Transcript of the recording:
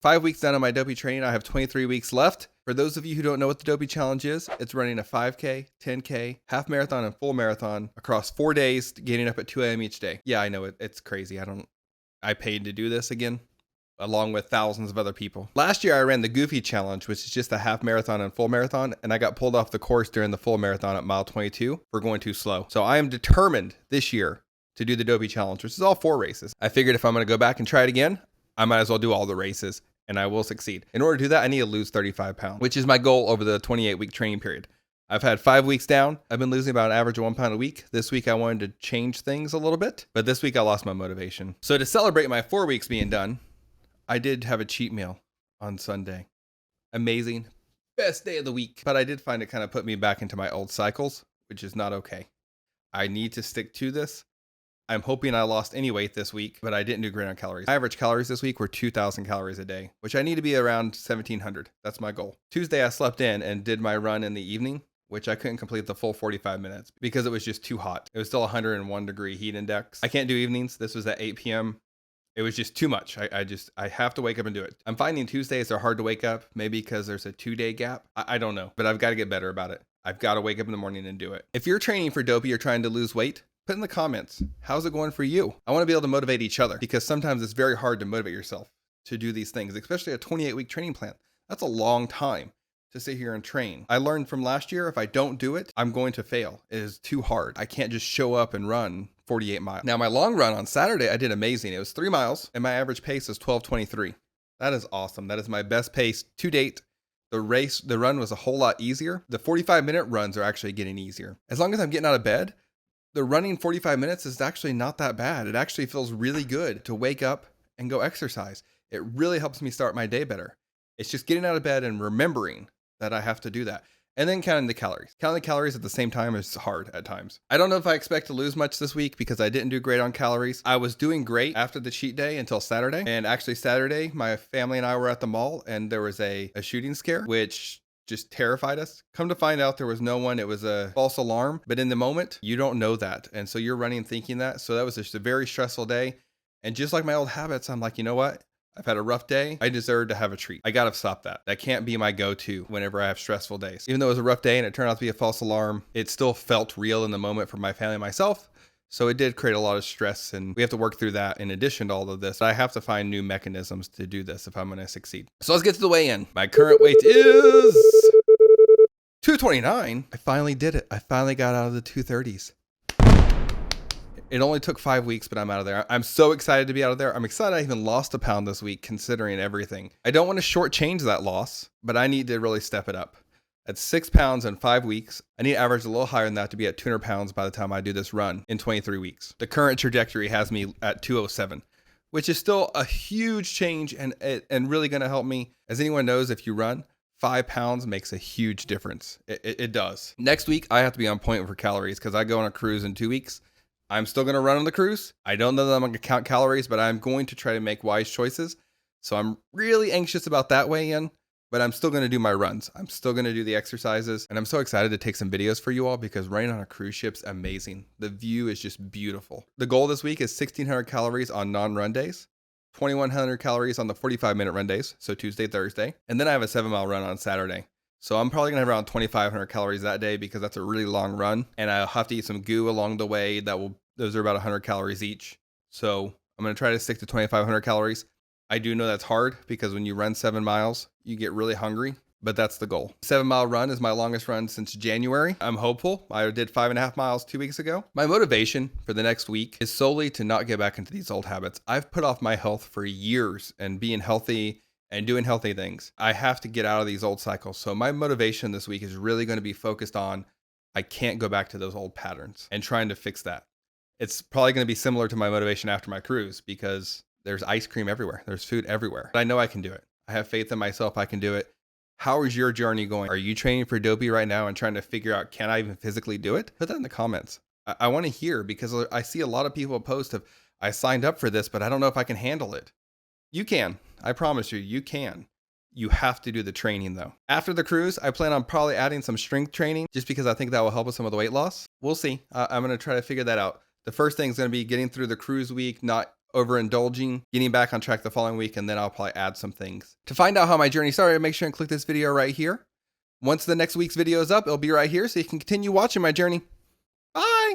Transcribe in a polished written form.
5 weeks done on my Dopey training. I have 23 weeks left. For those of you who don't know what the Dopey challenge is, it's running a 5K, 10K, half marathon, and full marathon across 4 days, getting up at 2 a.m. each day. Yeah, I know it's crazy. I paid to do this again, along with thousands of other people. Last year, I ran the Goofy challenge, which is just a half marathon and full marathon, and I got pulled off the course during the full marathon at mile 22 for going too slow. So I am determined this year to do the Dopey challenge, which is all 4 races. I figured if I'm going to go back and try it again, I might as well do all the races, and I will succeed. In order to do that, I need to lose 35 pounds, which is my goal over the 28-week training period. I've had 5 weeks down. I've been losing about an average of 1 pound a week. This week I wanted to change things a little bit, but this week I lost my motivation. So to celebrate my 4 weeks being done, I did have a cheat meal on Sunday. Amazing. Best day of the week. But I did find it kind of put me back into my old cycles, which is not okay. I need to stick to this. I'm hoping I lost any weight this week, but I didn't do great on calories. My average calories this week were 2,000 calories a day, which I need to be around 1,700. That's my goal. Tuesday, I slept in and did my run in the evening, which I couldn't complete the full 45 minutes because it was just too hot. It was still 101 degree heat index. I can't do evenings. This was at 8 p.m. It was just too much. I have to wake up and do it. I'm finding Tuesdays are hard to wake up, maybe because there's a 2-day gap. I don't know, but I've got to get better about it. I've got to wake up in the morning and do it. If you're training for Dopey or trying to lose weight, put in the comments, how's it going for you? I want to be able to motivate each other because sometimes it's very hard to motivate yourself to do these things, especially a 28-week training plan. That's a long time to sit here and train. I learned from last year, if I don't do it, I'm going to fail. It is too hard. I can't just show up and run 48 miles. Now, my long run on Saturday, I did amazing. It was 3 miles and my average pace is 12:23. That is awesome. That is my best pace to date. The run was a whole lot easier. The 45-minute runs are actually getting easier. As long as I'm getting out of bed, the running 45 minutes is actually not that bad. It actually feels really good to wake up and go exercise. It really helps me start my day better. It's just getting out of bed and remembering that I have to do that. And then counting the calories. Counting the calories at the same time is hard at times. I don't know if I expect to lose much this week because I didn't do great on calories. I was doing great after the cheat day until Saturday. And actually Saturday, my family and I were at the mall and there was a shooting scare, which just terrified us. Come to find out there was no one. It was a false alarm. But in the moment, you don't know that. And so you're running thinking that. So that was just a very stressful day. And just like my old habits, I'm like, you know what? I've had a rough day. I deserve to have a treat. I got to stop that. That can't be my go-to whenever I have stressful days. Even though it was a rough day and it turned out to be a false alarm, it still felt real in the moment for my family and myself. So it did create a lot of stress and we have to work through that in addition to all of this. I have to find new mechanisms to do this if I'm going to succeed. So let's get to the weigh-in. My current weight is 229. I finally did it. I finally got out of the 230s. It only took 5 weeks, but I'm out of there. I'm so excited to be out of there. I'm excited I even lost a pound this week considering everything. I don't want to shortchange that loss, but I need to really step it up. That's 6 pounds in 5 weeks. I need to average a little higher than that to be at 200 pounds by the time I do this run in 23 weeks. The current trajectory has me at 207, which is still a huge change and really going to help me. As anyone knows, if you run, 5 pounds makes a huge difference. It does. Next week, I have to be on point for calories because I go on a cruise in 2 weeks. I'm still going to run on the cruise. I don't know that I'm going to count calories, but I'm going to try to make wise choices. So I'm really anxious about that weigh-in, but I'm still going to do my runs. I'm still going to do the exercises. And I'm so excited to take some videos for you all because running on a cruise ship's amazing. The view is just beautiful. The goal this week is 1,600 calories on non-run days, 2,100 calories on the 45-minute run days, so Tuesday, Thursday. And then I have a 7-mile run on Saturday. So I'm probably gonna have around 2,500 calories that day because that's a really long run. And I'll have to eat some goo along the way. Those are about 100 calories each. So I'm gonna try to stick to 2,500 calories. I do know that's hard because when you run 7 miles, you get really hungry, but that's the goal. 7-mile run is my longest run since January. I'm hopeful. I did 5.5 miles 2 weeks ago. My motivation for the next week is solely to not get back into these old habits. I've put off my health for years and being healthy and doing healthy things. I have to get out of these old cycles. So my motivation this week is really going to be focused on I can't go back to those old patterns and trying to fix that. It's probably going to be similar to my motivation after my cruise because there's ice cream everywhere. There's food everywhere. But I know I can do it. I have faith in myself. I can do it. How is your journey going? Are you training for Dopey right now and trying to figure out, can I even physically do it? Put that in the comments. I want to hear because I see a lot of people post of, I signed up for this, but I don't know if I can handle it. You can. I promise you can. You have to do the training though. After the cruise, I plan on probably adding some strength training just because I think that will help with some of the weight loss. We'll see. I'm going to try to figure that out. The first thing is going to be getting through the cruise week, not overindulging, getting back on track the following week, and then I'll probably add some things. To find out how my journey started, make sure and click this video right here. Once the next week's video is up, it'll be right here so you can continue watching my journey. Bye!